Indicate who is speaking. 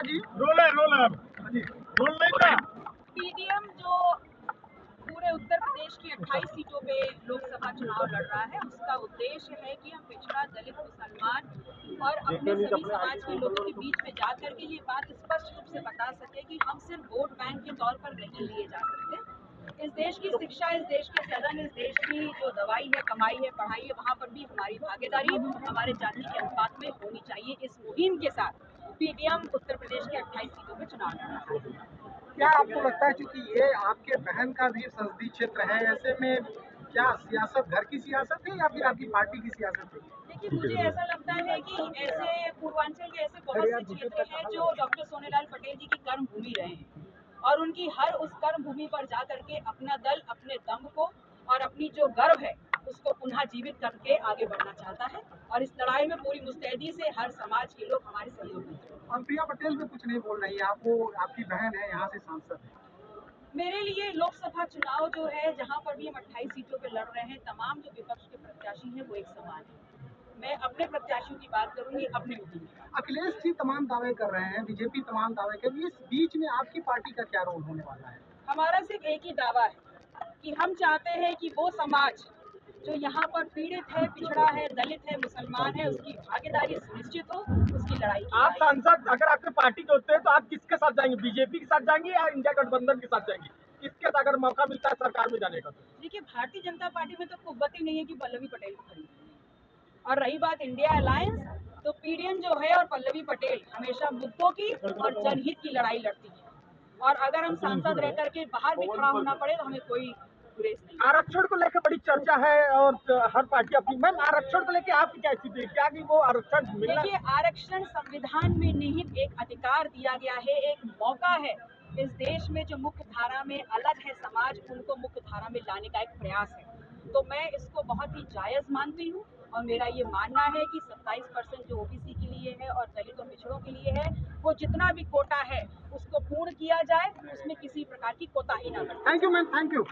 Speaker 1: जी role है जी role नहीं था।
Speaker 2: पीडीएम जो पूरे उत्तर प्रदेश की 28 सीटों पे लोकसभा चुनाव लड़ रहा है, उसका उद्देश्य है कि हम पिछड़ा, दलित, मुसलमान और अपने सभी समाज के लोगों के बीच में जाकर के ये बात स्पष्ट रूप से बता सके कि हम सिर्फ वोट बैंक के तौर पर नहीं लिए जा सकते। इस देश की शिक्षा, इस देश के सदन, इस देश की जो दवाई है, कमाई है, पढ़ाई है, वहाँ पर भी हमारी भागीदारी हमारे जाति के अनुपात में होनी चाहिए। इस मुहिम के साथ पीडीएम उत्तर प्रदेश के 28 सीटों पर चुनाव लड़ रहा है।
Speaker 1: क्या आपको लगता है क्योंकि ये आपके बहन का भी संसदीय क्षेत्र है, ऐसे में क्या सियासत घर की सियासत है या फिर आपकी पार्टी की सियासत है?
Speaker 2: देखिए, मुझे ऐसा लगता है कि ऐसे पूर्वांचल के ऐसे बहुत से क्षेत्र हैं जो डॉक्टर सोनेलाल पटेल जी की कर्म भूमि रहे हैं और उनकी हर उस कर्म भूमि पर जा करके अपना दल अपने दम को और अपनी जो गर्व है उसको पुनः जीवित करके आगे बढ़ना चाहता है और इस लड़ाई में पूरी मुस्तैदी से हर समाज के लोग हमारे सहयोग में हैं।
Speaker 1: और प्रिया पटेल भी कुछ नहीं बोल रही है, आपको आपकी बहन है, यहाँ से सांसद है।
Speaker 2: मेरे लिए लोकसभा चुनाव जो है, जहां पर भी हम 28 सीटों पे लड़ रहे हैं, तमाम जो विपक्ष के प्रत्याशी हैं वो एक समान है। मैं अपने प्रत्याशियों की बात करूंगी, अपने मुद्दों की बात।
Speaker 1: अखिलेश जी तमाम दावे कर रहे हैं, बीजेपी तमाम दावे कर रही है, इस बीच में आपकी पार्टी का क्या रोल होने वाला है?
Speaker 2: हमारा सिर्फ एक ही दावा है कि हम चाहते हैं कि वो समाज जो यहाँ पर पीड़ित है, पिछड़ा है, दलित है, मुसलमान है, उसकी भागीदारी सुनिश्चित हो, उसकी लड़ाई की
Speaker 3: आप सांसद अगर आपके पार्टी के होते हैं तो आप किसके साथ जाएंगे? बीजेपी के साथ जाएंगे या इंडिया गठबंधन के साथ जाएंगे? किसके साथ अगर मौका मिलता है सरकार में जाने का?
Speaker 2: देखिए, भारतीय जनता पार्टी में तो कुव्वत ही नहीं है कि पल्लवी पटेल को खरीदेंगे। और रही बात इंडिया अलायंस, तो पीडीएम जो है और पल्लवी पटेल हमेशा मुद्दों की और जनहित की लड़ाई लड़ती है और अगर हम सांसद रह करके बाहर भी खड़ा होना पड़े तो हमें कोई गुरेज नहीं।
Speaker 3: आरक्षण को लेकर बड़ी चर्चा है और हर पार्टी अपनी। मैम, आरक्षण को लेकर आपकी क्या स्थिति है? क्या कि वो आरक्षण मिलना?
Speaker 2: देखिए, आरक्षण संविधान में निहित एक अधिकार दिया गया है, एक मौका है। इस देश में जो मुख्य धारा में अलग है समाज, उनको मुख्य धारा में लाने का एक प्रयास है, तो मैं इसको बहुत ही जायज मानती हूँ और मेरा ये मानना है कि 27% जो ओबीसी के लिए है और दलित और पिछड़ों के लिए है, वो जितना भी कोटा है उसको पूर्ण किया जाए, उसमें किसी प्रकार की कोताही ना करें।
Speaker 1: Thank you ma'am, thank you.